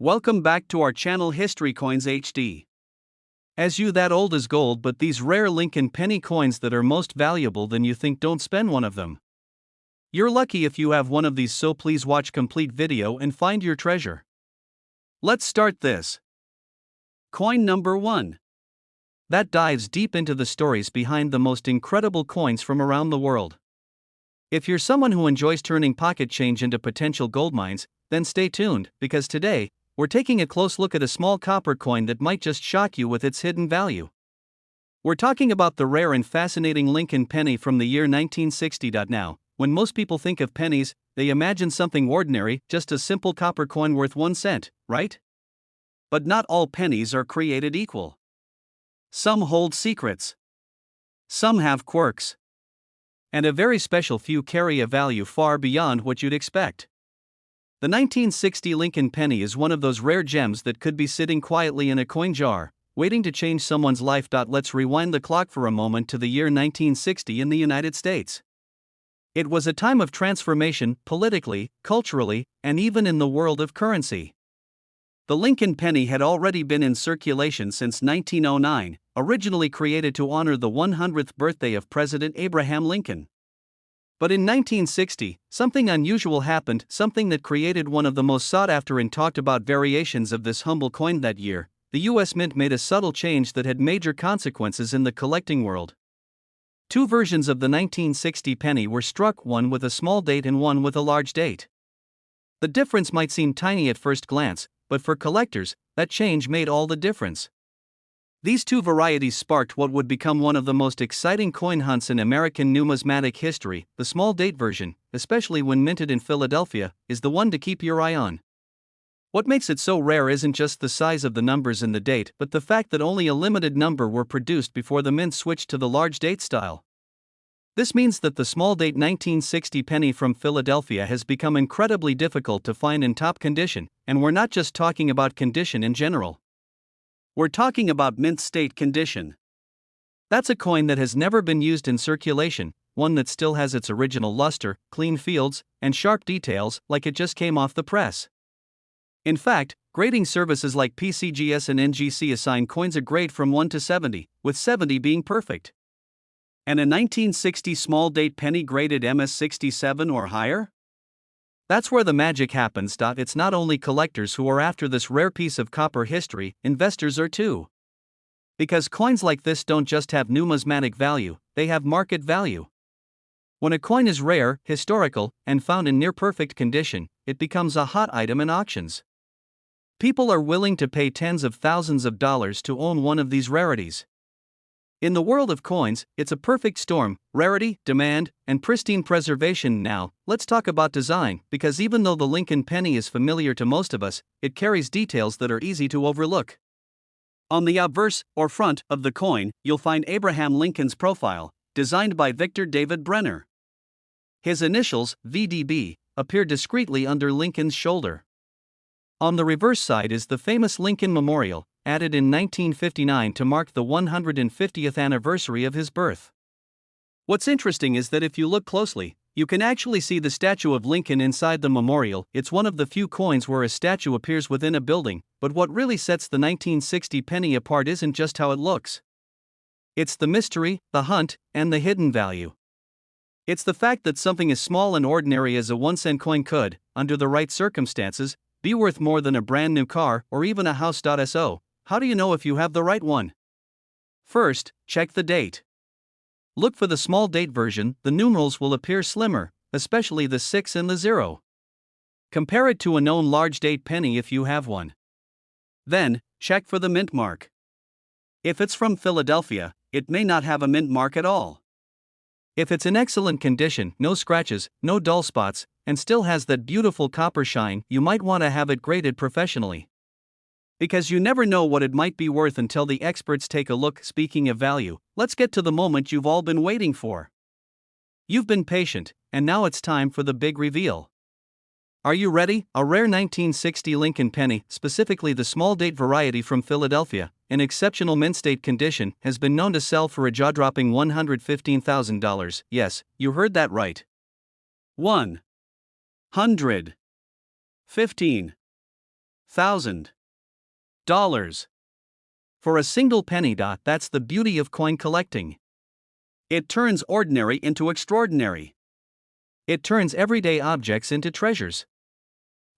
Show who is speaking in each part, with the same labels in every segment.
Speaker 1: Welcome back to our channel History Coins HD. As you that old is gold, but these rare Lincoln penny coins that are most valuable than you think, don't spend one of them. You're lucky if you have one of these, so please watch complete video and find your treasure. Let's start this. Coin number 1. That dives deep into the stories behind the most incredible coins from around the world. If you're someone who enjoys turning pocket change into potential gold mines, then stay tuned, because today, we're taking a close look at a small copper coin that might just shock you with its hidden value. We're talking about the rare and fascinating Lincoln penny from the year 1960. Now, when most people think of pennies, they imagine something ordinary, just a simple copper coin worth 1 cent, right? But not all pennies are created equal. Some hold secrets. Some have quirks. And a very special few carry a value far beyond what you'd expect. The 1960 Lincoln penny is one of those rare gems that could be sitting quietly in a coin jar, waiting to change someone's life. Let's rewind the clock for a moment to the year 1960 in the United States. It was a time of transformation, politically, culturally, and even in the world of currency. The Lincoln penny had already been in circulation since 1909, originally created to honor the 100th birthday of President Abraham Lincoln. But in 1960, something unusual happened, something that created one of the most sought-after and talked-about variations of this humble coin. That year, the U.S. Mint made a subtle change that had major consequences in the collecting world. Two versions of the 1960 penny were struck, one with a small date and one with a large date. The difference might seem tiny at first glance, but for collectors, that change made all the difference. These two varieties sparked what would become one of the most exciting coin hunts in American numismatic history. The small date version, especially when minted in Philadelphia, is the one to keep your eye on. What makes it so rare isn't just the size of the numbers in the date, but the fact that only a limited number were produced before the mint switched to the large date style. This means that the small date 1960 penny from Philadelphia has become incredibly difficult to find in top condition, and we're not just talking about condition in general. We're talking about mint state condition. That's a coin that has never been used in circulation, one that still has its original luster, clean fields, and sharp details, like it just came off the press. In fact, grading services like PCGS and NGC assign coins a grade from 1 to 70, with 70 being perfect. And a 1960 small date penny graded MS67 or higher? That's where the magic happens. It's not only collectors who are after this rare piece of copper history, investors are too. Because coins like this don't just have numismatic value, they have market value. When a coin is rare, historical, and found in near-perfect condition, it becomes a hot item in auctions. People are willing to pay tens of thousands of dollars to own one of these rarities. In the world of coins, it's a perfect storm: rarity, demand, and pristine preservation. Now, let's talk about design, because even though the Lincoln penny is familiar to most of us, it carries details that are easy to overlook. On the obverse, or front, of the coin, you'll find Abraham Lincoln's profile, designed by Victor David Brenner. His initials, VDB, appear discreetly under Lincoln's shoulder. On the reverse side is the famous Lincoln Memorial, added in 1959 to mark the 150th anniversary of his birth. What's interesting is that if you look closely, you can actually see the statue of Lincoln inside the memorial. It's one of the few coins where a statue appears within a building, but what really sets the 1960 penny apart isn't just how it looks. It's the mystery, the hunt, and the hidden value. It's the fact that something as small and ordinary as a 1-cent coin could, under the right circumstances, be worth more than a brand new car or even a house. So, how do you know if you have the right one? First, check the date. Look for the small date version. The numerals will appear slimmer, especially the 6 and the 0. Compare it to a known large date penny if you have one. Then, check for the mint mark. If it's from Philadelphia, it may not have a mint mark at all. If it's in excellent condition, no scratches, no dull spots, and still has that beautiful copper shine, you might want to have it graded professionally. Because you never know what it might be worth until the experts take a look. Speaking of value, let's get to the moment you've all been waiting for. You've been patient, and now it's time for the big reveal. Are you ready? A rare 1960 Lincoln penny, specifically the small date variety from Philadelphia, in exceptional mint state condition, has been known to sell for a jaw-dropping $115,000. Yes, you heard that right. 115 thousand dollars for a single penny. That's the beauty of coin collecting. It turns ordinary into extraordinary. It turns everyday objects into treasures.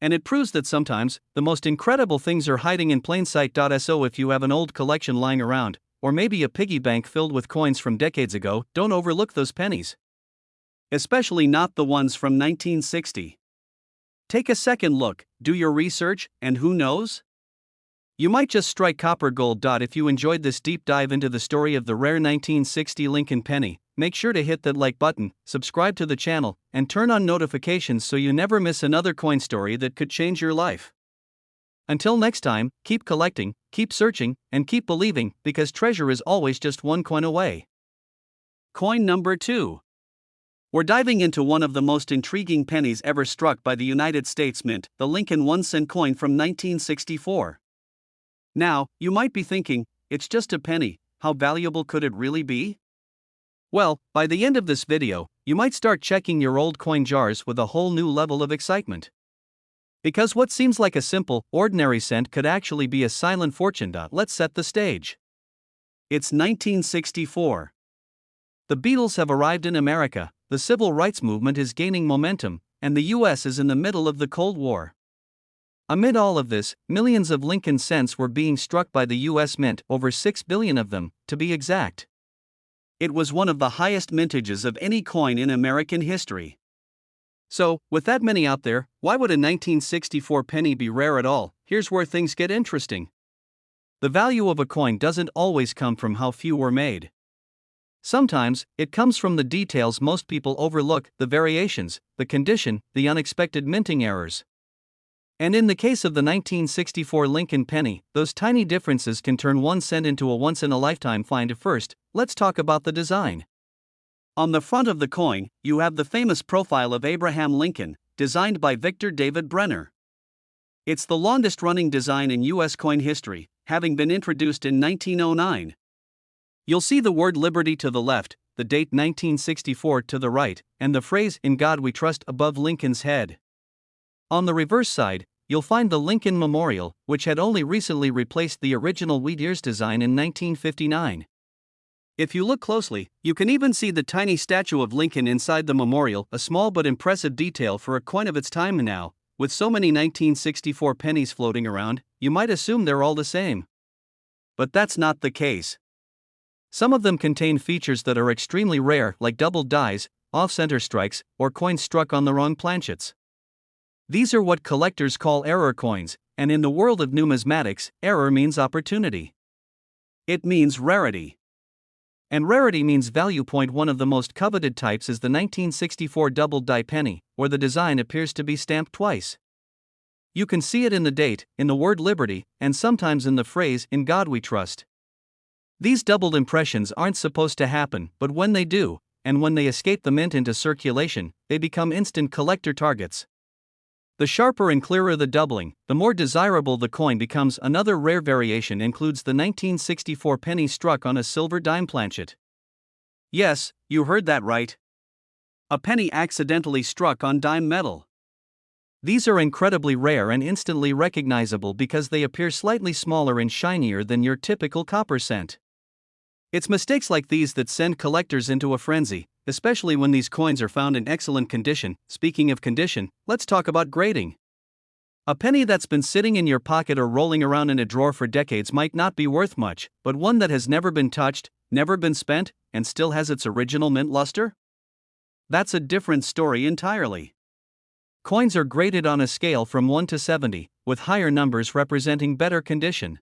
Speaker 1: And it proves that sometimes, the most incredible things are hiding in plain sight. So if you have an old collection lying around, or maybe a piggy bank filled with coins from decades ago, don't overlook those pennies. Especially not the ones from 1960. Take a second look, do your research, and who knows? You might just strike copper gold. If you enjoyed this deep dive into the story of the rare 1960 Lincoln penny, make sure to hit that like button, subscribe to the channel, and turn on notifications so you never miss another coin story that could change your life. Until next time, keep collecting, keep searching, and keep believing, because treasure is always just one coin away. Coin number 2. We're diving into one of the most intriguing pennies ever struck by the United States Mint, the Lincoln 1-cent coin from 1964. Now, you might be thinking, it's just a penny, how valuable could it really be? Well, by the end of this video, you might start checking your old coin jars with a whole new level of excitement. Because what seems like a simple, ordinary cent could actually be a silent fortune. Let's set the stage. It's 1964. The Beatles have arrived in America, the civil rights movement is gaining momentum, and the US is in the middle of the Cold War. Amid all of this, millions of Lincoln cents were being struck by the US Mint, over 6 billion of them, to be exact. It was one of the highest mintages of any coin in American history. So, with that many out there, why would a 1964 penny be rare at all? Here's where things get interesting. The value of a coin doesn't always come from how few were made. Sometimes, it comes from the details most people overlook, the variations, the condition, the unexpected minting errors. And in the case of the 1964 Lincoln penny, those tiny differences can turn 1 cent into a once-in-a-lifetime find. First, let's talk about the design. On the front of the coin, you have the famous profile of Abraham Lincoln, designed by Victor David Brenner. It's the longest-running design in U.S. coin history, having been introduced in 1909. You'll see the word liberty to the left, the date 1964 to the right, and the phrase, "In God We Trust," above Lincoln's head. On the reverse side, you'll find the Lincoln Memorial, which had only recently replaced the original wheat ears design in 1959. If you look closely, you can even see the tiny statue of Lincoln inside the memorial, a small but impressive detail for a coin of its time. Now, with so many 1964 pennies floating around, you might assume they're all the same. But that's not the case. Some of them contain features that are extremely rare, like doubled dies, off-center strikes, or coins struck on the wrong planchets. These are what collectors call error coins, and in the world of numismatics, error means opportunity. It means rarity. And rarity means value. One of the most coveted types is the 1964 doubled die penny, where the design appears to be stamped twice. You can see it in the date, in the word liberty, and sometimes in the phrase, "In God We Trust." These doubled impressions aren't supposed to happen, but when they do, and when they escape the mint into circulation, they become instant collector targets. The sharper and clearer the doubling, the more desirable the coin becomes. Another rare variation includes the 1964 penny struck on a silver dime planchet. Yes, you heard that right. A penny accidentally struck on dime metal. These are incredibly rare and instantly recognizable because they appear slightly smaller and shinier than your typical copper cent. It's mistakes like these that send collectors into a frenzy, especially when these coins are found in excellent condition. Speaking of condition, let's talk about grading. A penny that's been sitting in your pocket or rolling around in a drawer for decades might not be worth much, but one that has never been touched, never been spent, and still has its original mint luster? That's a different story entirely. Coins are graded on a scale from 1 to 70, with higher numbers representing better condition.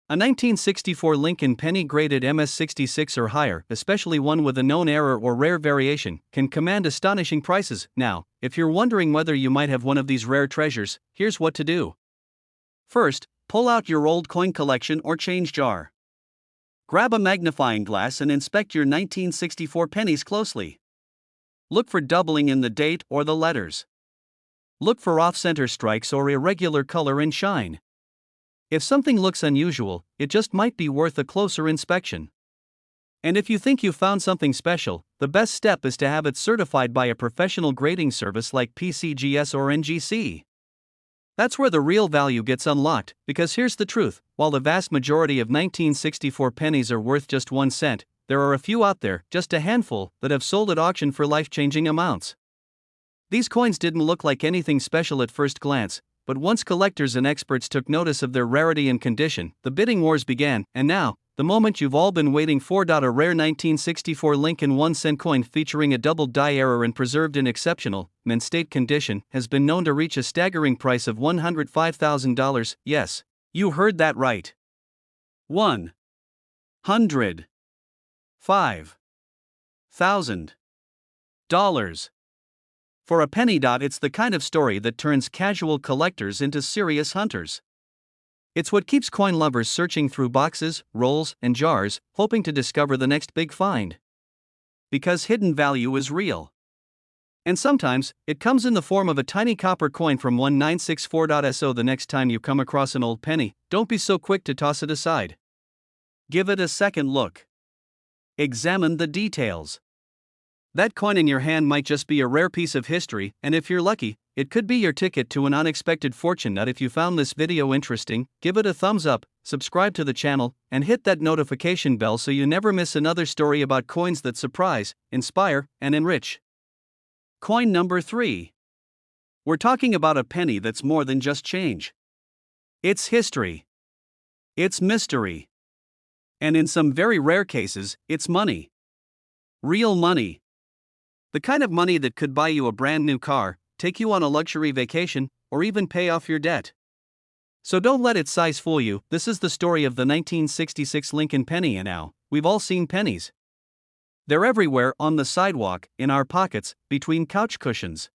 Speaker 1: A 1964 Lincoln penny graded MS66 or higher, especially one with a known error or rare variation, can command astonishing prices. Now, if you're wondering whether you might have one of these rare treasures, here's what to do. First, pull out your old coin collection or change jar. Grab a magnifying glass and inspect your 1964 pennies closely. Look for doubling in the date or the letters. Look for off-center strikes or irregular color and shine. If something looks unusual, it just might be worth a closer inspection. And if you think you found something special, the best step is to have it certified by a professional grading service like PCGS or NGC. That's where the real value gets unlocked, because here's the truth: while the vast majority of 1964 pennies are worth just 1 cent, there are a few out there, just a handful, that have sold at auction for life-changing amounts. These coins didn't look like anything special at first glance, but once collectors and experts took notice of their rarity and condition, the bidding wars began, and now, the moment you've all been waiting for. A rare 1964 Lincoln 1-cent coin featuring a double die error and preserved in exceptional, mint state condition has been known to reach a staggering price of $105,000. Yes, you heard that right. $105,000. For a penny. It's the kind of story that turns casual collectors into serious hunters. It's what keeps coin lovers searching through boxes, rolls, and jars, hoping to discover the next big find. Because hidden value is real. And sometimes, it comes in the form of a tiny copper coin from 1964. So the next time you come across an old penny, don't be so quick to toss it aside. Give it a second look. Examine the details. That coin in your hand might just be a rare piece of history, and if you're lucky, it could be your ticket to an unexpected fortune. If you found this video interesting, give it a thumbs up, subscribe to the channel, and hit that notification bell so you never miss another story about coins that surprise, inspire, and enrich. Coin number 3. We're talking about a penny that's more than just change. It's history. It's mystery. And in some very rare cases, it's money. Real money. The kind of money that could buy you a brand new car, take you on a luxury vacation, or even pay off your debt. So don't let its size fool you. This is the story of the 1966 Lincoln penny. And now, we've all seen pennies. They're everywhere, on the sidewalk, in our pockets, between couch cushions.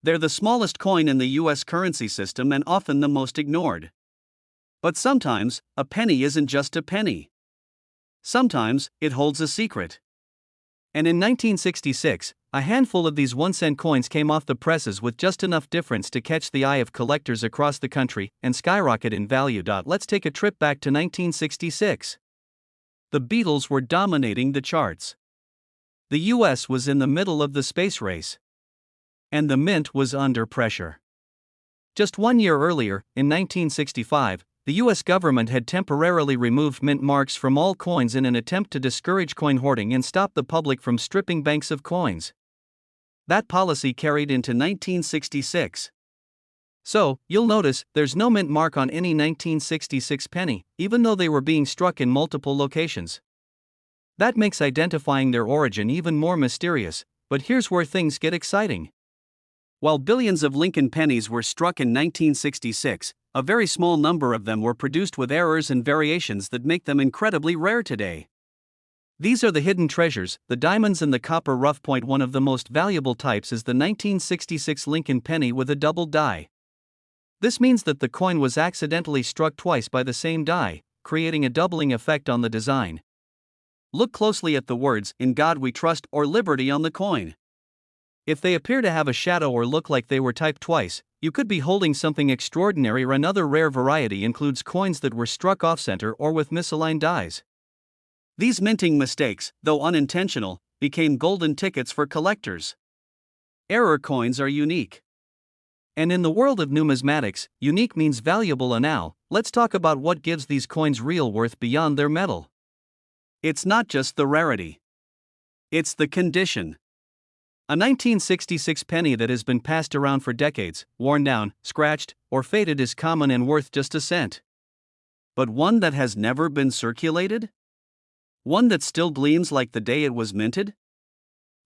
Speaker 1: They're the smallest coin in the US currency system and often the most ignored. But sometimes, a penny isn't just a penny. Sometimes, it holds a secret. And in 1966, a handful of these 1-cent coins came off the presses with just enough difference to catch the eye of collectors across the country and skyrocket in value. Let's take a trip back to 1966. The Beatles were dominating the charts. The US was in the middle of the space race. And the mint was under pressure. Just 1 year earlier, in 1965, the US government had temporarily removed mint marks from all coins in an attempt to discourage coin hoarding and stop the public from stripping banks of coins. That policy carried into 1966. So, you'll notice, there's no mint mark on any 1966 penny, even though they were being struck in multiple locations. That makes identifying their origin even more mysterious, but here's where things get exciting. While billions of Lincoln pennies were struck in 1966, a very small number of them were produced with errors and variations that make them incredibly rare today. These are the hidden treasures, the diamonds and the copper rough point. One of the most valuable types is the 1966 Lincoln penny with a double die. This means that the coin was accidentally struck twice by the same die, creating a doubling effect on the design. Look closely at the words, "In God We Trust" or "Liberty" on the coin. If they appear to have a shadow or look like they were typed twice, you could be holding something extraordinary. Another rare variety includes coins that were struck off-center or with misaligned dies. These minting mistakes, though unintentional, became golden tickets for collectors. Error coins are unique. And in the world of numismatics, unique means valuable. And now, let's talk about what gives these coins real worth beyond their metal. It's not just the rarity. It's the condition. A 1966 penny that has been passed around for decades, worn down, scratched, or faded is common and worth just a cent. But one that has never been circulated? One that still gleams like the day it was minted?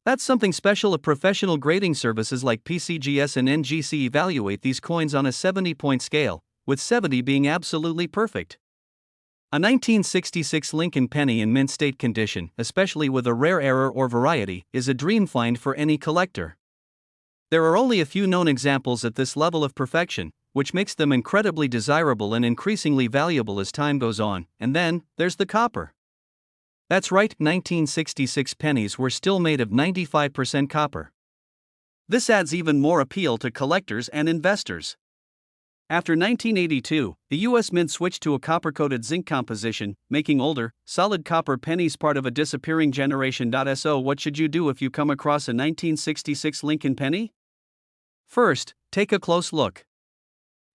Speaker 1: That's something special. A professional grading services like PCGS and NGC evaluate these coins on a 70-point scale, with 70 being absolutely perfect. A 1966 Lincoln penny in mint state condition, especially with a rare error or variety, is a dream find for any collector. There are only a few known examples at this level of perfection, which makes them incredibly desirable and increasingly valuable as time goes on. And then, there's the copper. That's right, 1966 pennies were still made of 95% copper. This adds even more appeal to collectors and investors. After 1982, the U.S. Mint switched to a copper-coated zinc composition, making older, solid copper pennies part of a disappearing generation. So what should you do if you come across a 1966 Lincoln penny? First, take a close look.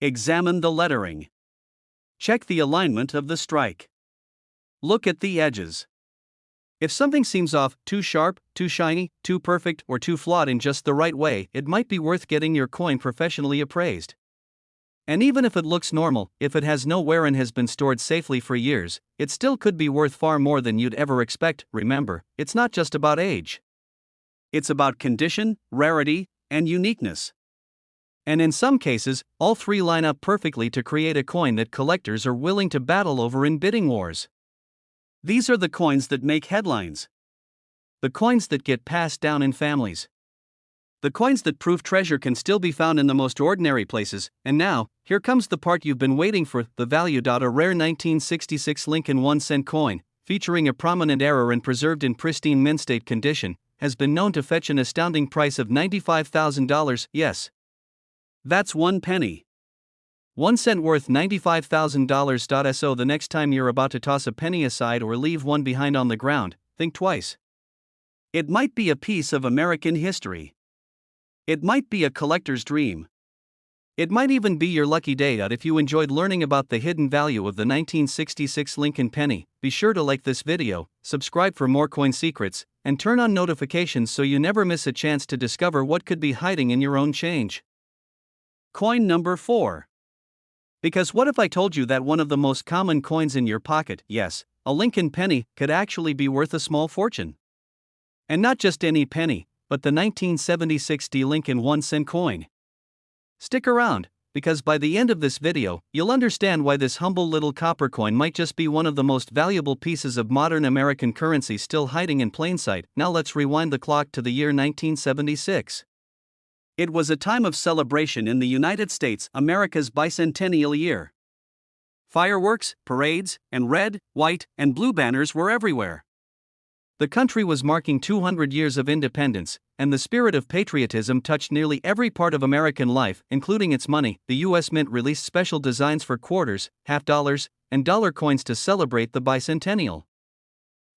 Speaker 1: Examine the lettering. Check the alignment of the strike. Look at the edges. If something seems off, too sharp, too shiny, too perfect, or too flawed in just the right way, it might be worth getting your coin professionally appraised. And even if it looks normal, if it has no wear and has been stored safely for years, it still could be worth far more than you'd ever expect. Remember, it's not just about age. It's about condition, rarity, and uniqueness. And in some cases, all three line up perfectly to create a coin that collectors are willing to battle over in bidding wars. These are the coins that make headlines. The coins that get passed down in families. The coins that prove treasure can still be found in the most ordinary places. And now, here comes the part you've been waiting for, the value. A rare 1966 Lincoln 1-cent coin, featuring a prominent error and preserved in pristine mint-state condition, has been known to fetch an astounding price of $95,000. Yes. That's 1 penny. 1 cent worth $95,000. So the next time you're about to toss a penny aside or leave one behind on the ground, think twice. It might be a piece of American history. It might be a collector's dream. It might even be your lucky day. If you enjoyed learning about the hidden value of the 1966 Lincoln penny, be sure to like this video, subscribe for more coin secrets, and turn on notifications so you never miss a chance to discover what could be hiding in your own change. Coin number 4. Because what if I told you that one of the most common coins in your pocket, yes, a Lincoln penny, could actually be worth a small fortune? And not just any penny, but the 1976 Lincoln 1-cent coin. Stick around, because by the end of this video, you'll understand why this humble little copper coin might just be one of the most valuable pieces of modern American currency still hiding in plain sight. Now let's rewind the clock to the year 1976. It was a time of celebration in the United States, America's bicentennial year. Fireworks, parades, and red, white, and blue banners were everywhere. The country was marking 200 years of independence, and the spirit of patriotism touched nearly every part of American life, including its money. The U.S. Mint released special designs for quarters, half dollars, and dollar coins to celebrate the bicentennial.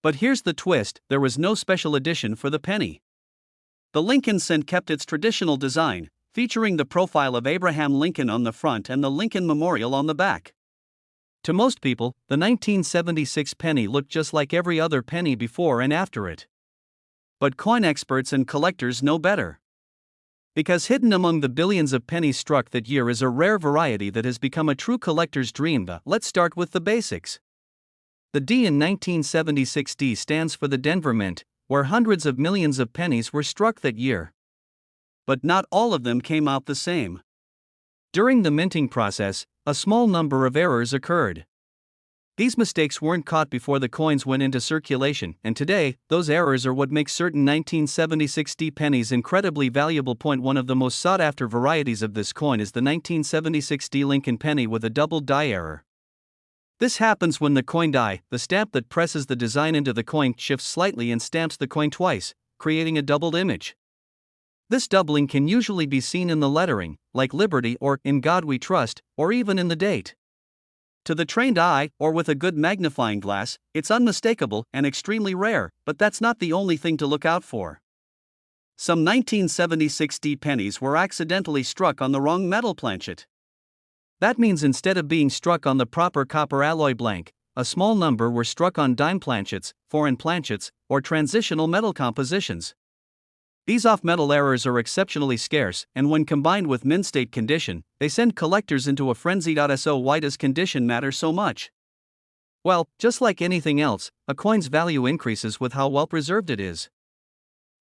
Speaker 1: But here's the twist: there was no special edition for the penny. The Lincoln cent kept its traditional design, featuring the profile of Abraham Lincoln on the front and the Lincoln Memorial on the back. To most people, the 1976 penny looked just like every other penny before and after it. But coin experts and collectors know better. Because hidden among the billions of pennies struck that year is a rare variety that has become a true collector's dream. Let's start with the basics. The D in 1976 D stands for the Denver Mint, where hundreds of millions of pennies were struck that year. But not all of them came out the same. During the minting process, a small number of errors occurred. These mistakes weren't caught before the coins went into circulation, and today, those errors are what makes certain 1976 D pennies incredibly valuable. One of the most sought-after varieties of this coin is the 1976 D Lincoln penny with a double die error. This happens when the coin die, the stamp that presses the design into the coin, shifts slightly and stamps the coin twice, creating a doubled image. This doubling can usually be seen in the lettering, like Liberty or In God We Trust, or even in the date. To the trained eye, or with a good magnifying glass, it's unmistakable and extremely rare, but that's not the only thing to look out for. Some 1976 D pennies were accidentally struck on the wrong metal planchet. That means instead of being struck on the proper copper alloy blank, a small number were struck on dime planchets, foreign planchets, or transitional metal compositions. These off-metal errors are exceptionally scarce, and when combined with mint-state condition, they send collectors into a frenzy. So why does condition matter so much? Well, just like anything else, a coin's value increases with how well preserved it is.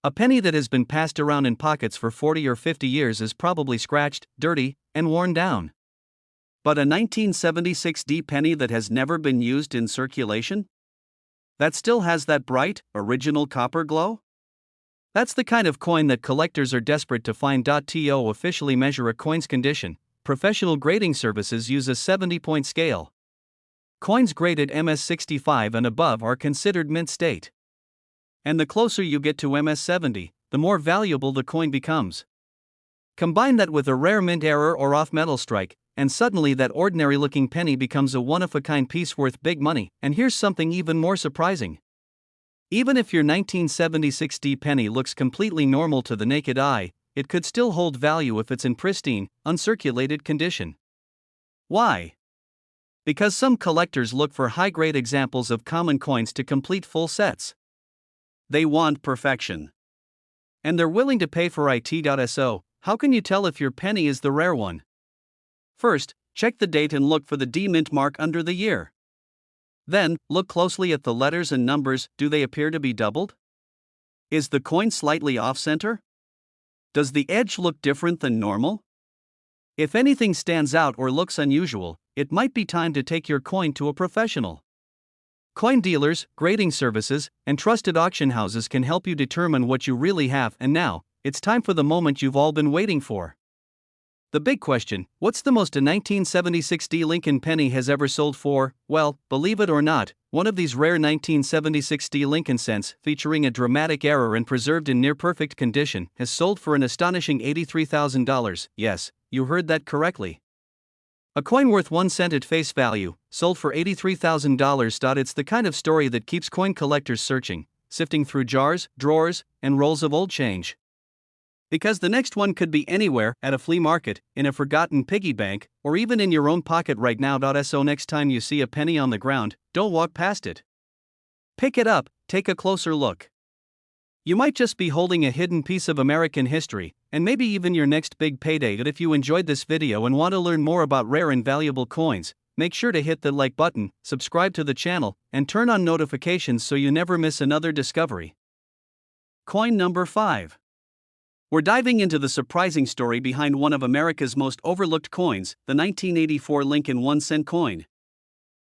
Speaker 1: A penny that has been passed around in pockets for 40 or 50 years is probably scratched, dirty, and worn down. But a 1976 D penny that has never been used in circulation? That still has that bright, original copper glow? That's the kind of coin that collectors are desperate to find. To officially measure a coin's condition, professional grading services use a 70-point scale. Coins graded MS65 and above are considered mint state. And the closer you get to MS70, the more valuable the coin becomes. Combine that with a rare mint error or off-metal strike, and suddenly that ordinary-looking penny becomes a one-of-a-kind piece worth big money. And here's something even more surprising. Even if your 1976 D penny looks completely normal to the naked eye, it could still hold value if it's in pristine, uncirculated condition. Why? Because some collectors look for high-grade examples of common coins to complete full sets. They want perfection. And they're willing to pay for it. So, how can you tell if your penny is the rare one? First, check the date and look for the D mint mark under the year. Then, look closely at the letters and numbers. Do they appear to be doubled? Is the coin slightly off-center? Does the edge look different than normal? If anything stands out or looks unusual, it might be time to take your coin to a professional. Coin dealers, grading services, and trusted auction houses can help you determine what you really have. And now, it's time for the moment you've all been waiting for. The big question: what's the most a 1976 D Lincoln penny has ever sold for? Well, believe it or not, one of these rare 1976 D Lincoln cents, featuring a dramatic error and preserved in near-perfect condition, has sold for an astonishing $83,000. Yes, you heard that correctly. A coin worth 1 cent at face value, sold for $83,000. It's the kind of story that keeps coin collectors searching, sifting through jars, drawers, and rolls of old change. Because the next one could be anywhere, at a flea market, in a forgotten piggy bank, or even in your own pocket right now. So next time you see a penny on the ground, don't walk past it. Pick it up, take a closer look. You might just be holding a hidden piece of American history, and maybe even your next big payday. But if you enjoyed this video and want to learn more about rare and valuable coins, make sure to hit the like button, subscribe to the channel, and turn on notifications so you never miss another discovery. Coin number 5. We're diving into the surprising story behind one of America's most overlooked coins, the 1984 Lincoln 1-cent coin.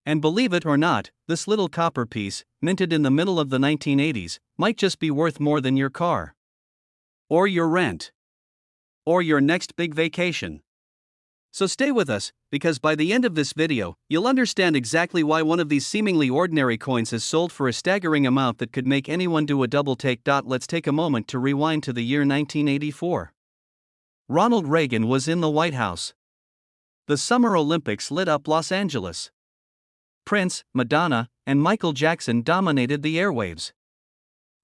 Speaker 1: And believe it or not, this little copper piece, minted in the middle of the 1980s, might just be worth more than your car. Or your rent. Or your next big vacation. So stay with us, because by the end of this video, you'll understand exactly why one of these seemingly ordinary coins has sold for a staggering amount that could make anyone do a double take. Let's take a moment to rewind to the year 1984. Ronald Reagan was in the White House. The Summer Olympics lit up Los Angeles. Prince, Madonna, and Michael Jackson dominated the airwaves.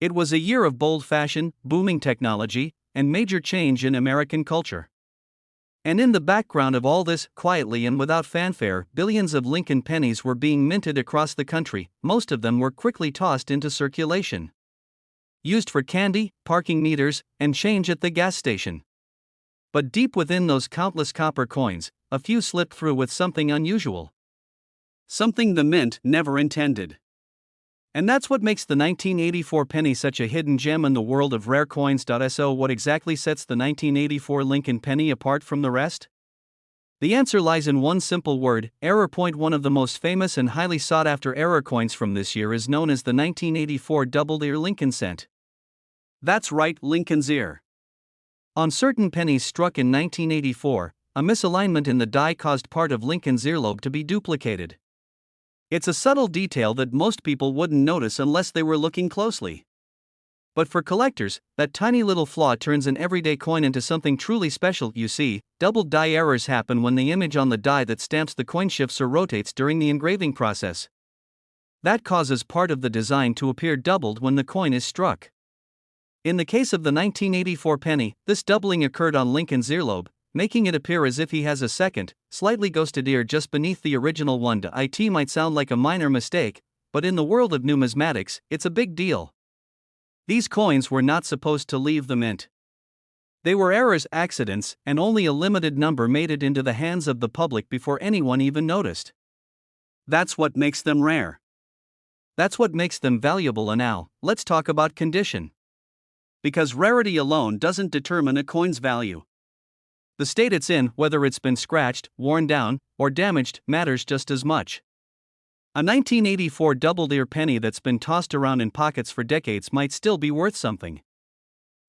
Speaker 1: It was a year of bold fashion, booming technology, and major change in American culture. And in the background of all this, quietly and without fanfare, billions of Lincoln pennies were being minted across the country. Most of them were quickly tossed into circulation. Used for candy, parking meters, and change at the gas station. But deep within those countless copper coins, a few slipped through with something unusual. Something the mint never intended. And that's what makes the 1984 penny such a hidden gem in the world of rare coins. So what exactly sets the 1984 Lincoln penny apart from the rest? The answer lies in one simple word: error. One of the most famous and highly sought-after error coins from this year is known as the 1984 double-ear Lincoln cent. That's right, Lincoln's ear. On certain pennies struck in 1984, a misalignment in the die caused part of Lincoln's earlobe to be duplicated. It's a subtle detail that most people wouldn't notice unless they were looking closely. But for collectors, that tiny little flaw turns an everyday coin into something truly special. You see, doubled die errors happen when the image on the die that stamps the coin shifts or rotates during the engraving process. That causes part of the design to appear doubled when the coin is struck. In the case of the 1984 penny, this doubling occurred on Lincoln's earlobe, making it appear as if he has a second, slightly ghosted ear just beneath the original one. It might sound like a minor mistake, but in the world of numismatics, it's a big deal. These coins were not supposed to leave the mint. They were errors, accidents, and only a limited number made it into the hands of the public before anyone even noticed. That's what makes them rare. That's what makes them valuable. And now, let's talk about condition. Because rarity alone doesn't determine a coin's value. The state it's in, whether it's been scratched, worn down, or damaged, matters just as much. A 1984 double-ear penny that's been tossed around in pockets for decades might still be worth something.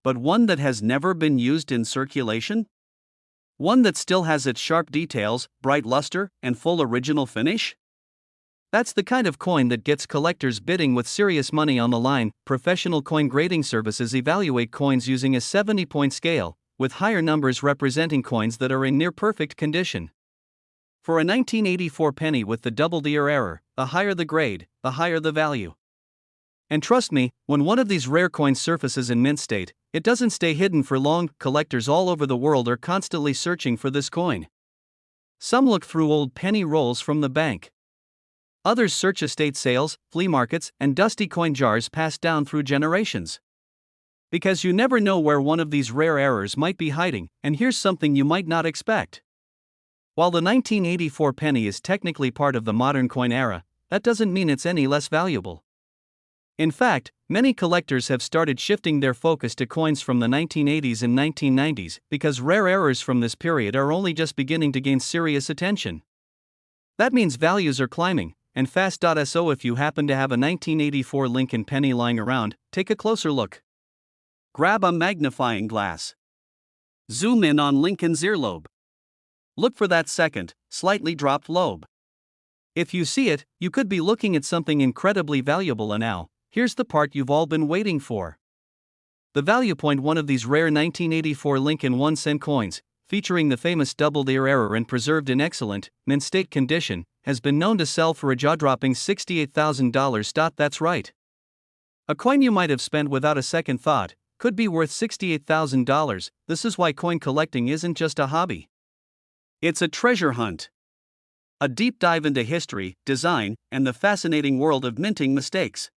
Speaker 1: But one that has never been used in circulation? One that still has its sharp details, bright luster, and full original finish? That's the kind of coin that gets collectors bidding with serious money on the line. Professional coin grading services evaluate coins using a 70-point scale, with higher numbers representing coins that are in near-perfect condition. For a 1984 penny with the double-ear error, the higher the grade, the higher the value. And trust me, when one of these rare coins surfaces in mint state, it doesn't stay hidden for long. Collectors all over the world are constantly searching for this coin. Some look through old penny rolls from the bank. Others search estate sales, flea markets, and dusty coin jars passed down through generations. Because you never know where one of these rare errors might be hiding, and here's something you might not expect. While the 1984 penny is technically part of the modern coin era, that doesn't mean it's any less valuable. In fact, many collectors have started shifting their focus to coins from the 1980s and 1990s because rare errors from this period are only just beginning to gain serious attention. That means values are climbing, and fast. So if you happen to have a 1984 Lincoln penny lying around, take a closer look. Grab a magnifying glass. Zoom in on Lincoln's earlobe. Look for that second, slightly dropped lobe. If you see it, you could be looking at something incredibly valuable. And now, here's the part you've all been waiting for. The value point. One of these rare 1984 Lincoln 1-cent coins, featuring the famous double-ear error and preserved in excellent, mint-state condition, has been known to sell for a jaw-dropping $68,000. That's right. A coin you might have spent without a second thought could be worth $68,000. This is why coin collecting isn't just a hobby. It's a treasure hunt. A deep dive into history, design, and the fascinating world of minting mistakes.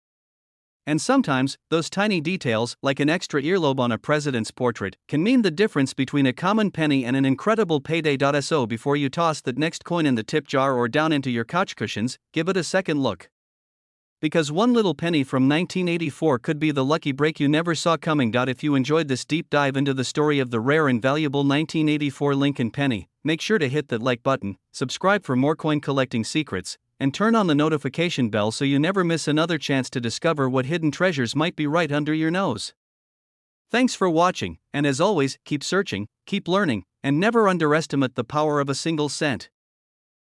Speaker 1: And sometimes, those tiny details, like an extra earlobe on a president's portrait, can mean the difference between a common penny and an incredible payday. So before you toss that next coin in the tip jar or down into your couch cushions, give it a second look. Because one little penny from 1984 could be the lucky break you never saw coming. If you enjoyed this deep dive into the story of the rare and valuable 1984 Lincoln penny, make sure to hit that like button, subscribe for more coin collecting secrets, and turn on the notification bell so you never miss another chance to discover what hidden treasures might be right under your nose. Thanks for watching, and as always, keep searching, keep learning, and never underestimate the power of a single cent.